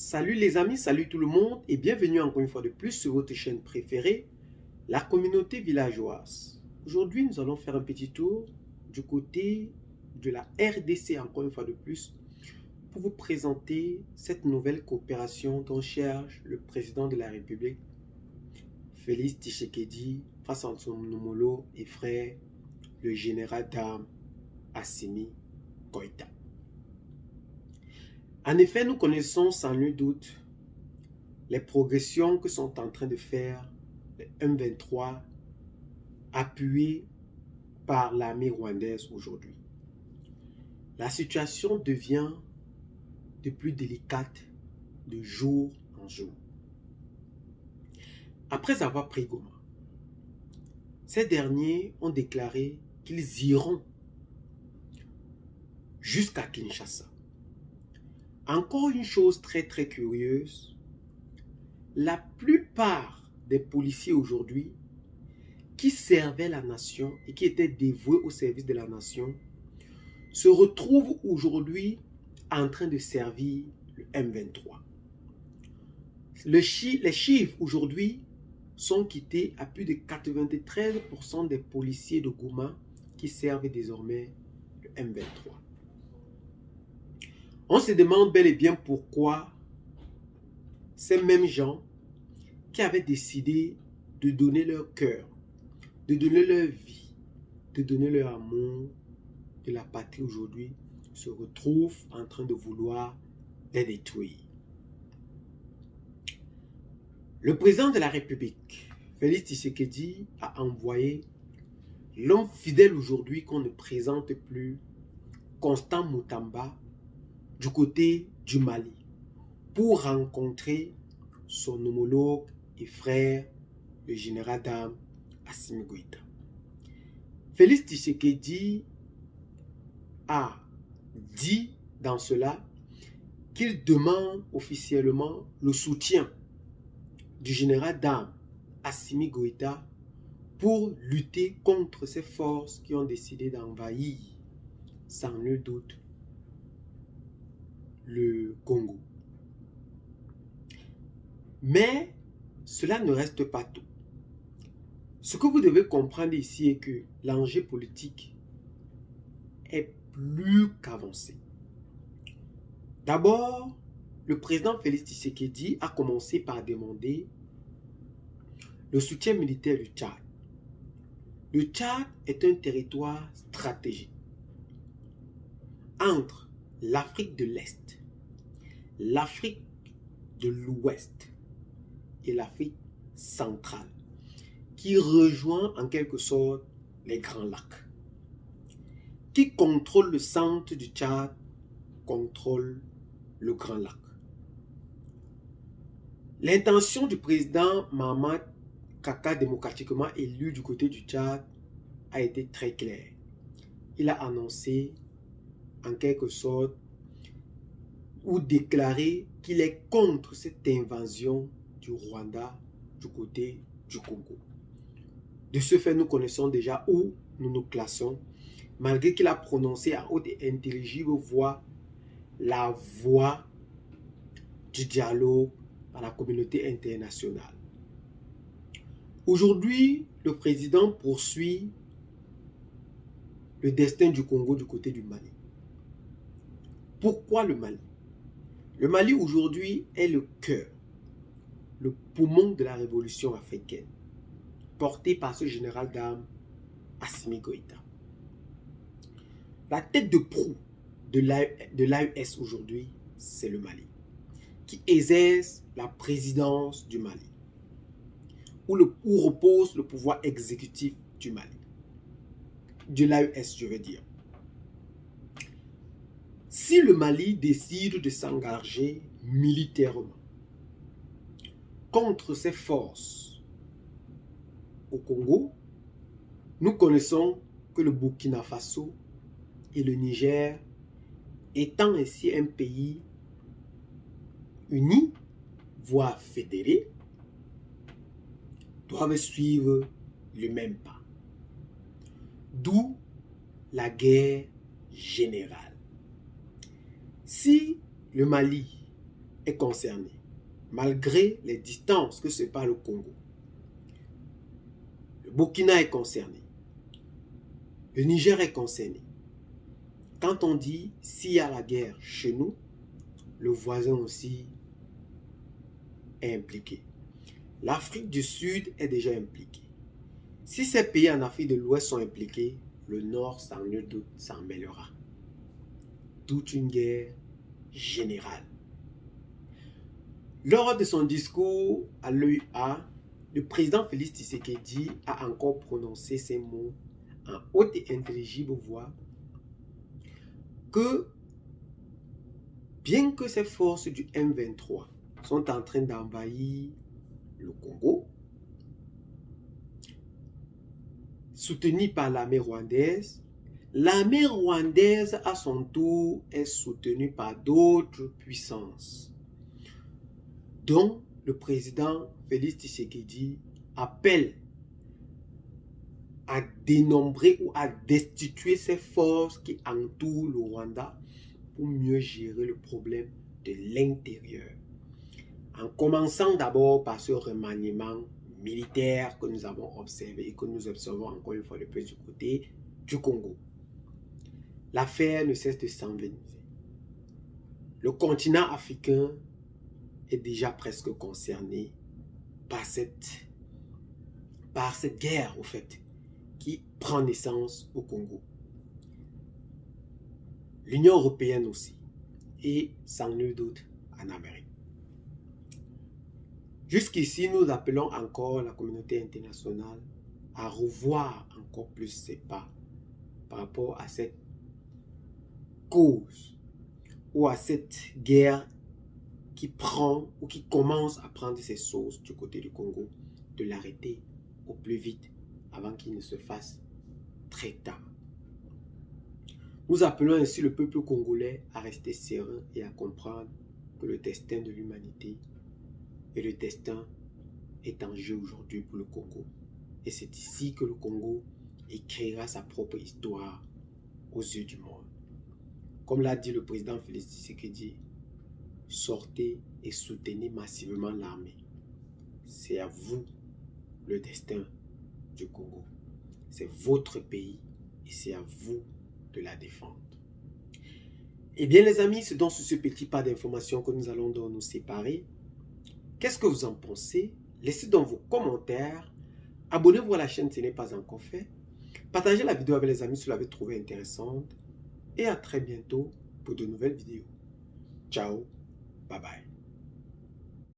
Salut les amis, salut tout le monde et bienvenue encore une fois de plus sur votre chaîne préférée, la communauté villageoise. Aujourd'hui, nous allons faire un petit tour du côté de la RDC encore une fois de plus pour vous présenter cette nouvelle coopération dont cherche le président de la République, Félix Tshisekedi, face à son homologue et frère, le général d'armes Assimi Goïta. En effet, nous connaissons sans nul doute les progressions que sont en train de faire les M23 appuyés par l'armée rwandaise aujourd'hui. La situation devient de plus délicate de jour en jour. Après avoir pris Goma, ces derniers ont déclaré qu'ils iront jusqu'à Kinshasa. Encore une chose très curieuse, la plupart des policiers aujourd'hui qui servaient la nation et qui étaient dévoués au service de la nation se retrouvent aujourd'hui en train de servir le M23. Les chiffres aujourd'hui sont quittés à plus de 93% des policiers de Goma qui servent désormais le M23. On se demande bel et bien pourquoi ces mêmes gens qui avaient décidé de donner leur cœur, de donner leur vie, de donner leur amour de la patrie aujourd'hui, se retrouvent en train de vouloir les détruire. Le président de la République, Félix Tshisekedi, a envoyé l'homme fidèle aujourd'hui qu'on ne présente plus, Constant Mutamba, du côté du Mali, pour rencontrer son homologue et frère, le général d'armes Assimi Goïta. Félix Tshisekedi a dit dans cela qu'il demande officiellement le soutien du général d'armes Assimi Goïta pour lutter contre ces forces qui ont décidé d'envahir, sans nul doute, le Congo. Mais cela ne reste pas tout. Ce que vous devez comprendre ici est que l'enjeu politique est plus qu'avancé. D'abord, le président Félix Tshisekedi a commencé par demander le soutien militaire du Tchad. Le Tchad est un territoire stratégique entre l'Afrique de l'Est, l'Afrique de l'Ouest et l'Afrique centrale, qui rejoint en quelque sorte les Grands Lacs. Qui contrôle le centre du Tchad, contrôle le Grand Lac. L'intention du président Mahamat Kaka, démocratiquement élu du côté du Tchad, a été très claire. Il a annoncé en quelque sorte ou déclaré qu'il est contre cette invasion du Rwanda du côté du Congo. De ce fait, nous connaissons déjà où nous nous classons, malgré qu'il a prononcé à haute et intelligible voix la voix du dialogue par la communauté internationale. Aujourd'hui, le président poursuit le destin du Congo du côté du Mali. Pourquoi le Mali? Le Mali aujourd'hui est le cœur, le poumon de la révolution africaine, porté par ce général d'armes Assimi Goïta. La tête de proue de l'AES aujourd'hui, c'est le Mali, qui exerce la présidence du Mali, où repose le pouvoir exécutif du Mali, de l'AES je veux dire. Si le Mali décide de s'engager militairement contre ses forces au Congo, nous connaissons que le Burkina Faso et le Niger, étant ainsi un pays uni, voire fédéré, doivent suivre le même pas. D'où la guerre générale. Si le Mali est concerné, malgré les distances que sépare le Congo. Le Burkina est concerné. Le Niger est concerné. Quand on dit s'il y a la guerre chez nous, le voisin aussi est impliqué. L'Afrique du Sud est déjà impliquée. Si ces pays en Afrique de l'Ouest sont impliqués, le Nord, sans nul doute, s'en mêlera. Toute une guerre générale. Lors de son discours à l'OUA, le président Félix Tshisekedi a encore prononcé ces mots en haute et intelligible voix que bien que ces forces du M23 sont en train d'envahir le Congo, soutenues par l'armée rwandaise à son tour est soutenue par d'autres puissances, dont le président Félix Tshisekedi appelle à dénombrer ou à destituer ces forces qui entourent le Rwanda pour mieux gérer le problème de l'intérieur. En commençant d'abord par ce remaniement militaire que nous avons observé et que nous observons encore une fois de plus du côté du Congo. L'affaire ne cesse de s'envenimer. Le continent africain est déjà presque concerné par cette guerre, au fait, qui prend naissance au Congo. L'Union européenne aussi, et sans nul doute en Amérique. Jusqu'ici, nous appelons encore la communauté internationale à revoir encore plus ses pas par rapport à cette cause ou à cette guerre qui prend ou qui commence à prendre ses sources du côté du Congo, de l'arrêter au plus vite avant qu'il ne se fasse très tard. Nous appelons ainsi le peuple congolais à rester serein et à comprendre que le destin de l'humanité et le destin est en jeu aujourd'hui pour le Congo. Et c'est ici que le Congo écrira sa propre histoire aux yeux du monde. Comme l'a dit le président Félix Tshisekedi, sortez et soutenez massivement l'armée. C'est à vous le destin du Congo. C'est votre pays et c'est à vous de la défendre. Eh bien les amis, c'est donc sur ce petit pas d'information que nous allons donc nous séparer. Qu'est-ce que vous en pensez? Laissez dans vos commentaires. Abonnez-vous à la chaîne si ce n'est pas encore fait. Partagez la vidéo avec les amis si vous l'avez trouvée intéressante. Et à très bientôt pour de nouvelles vidéos. Ciao, bye bye.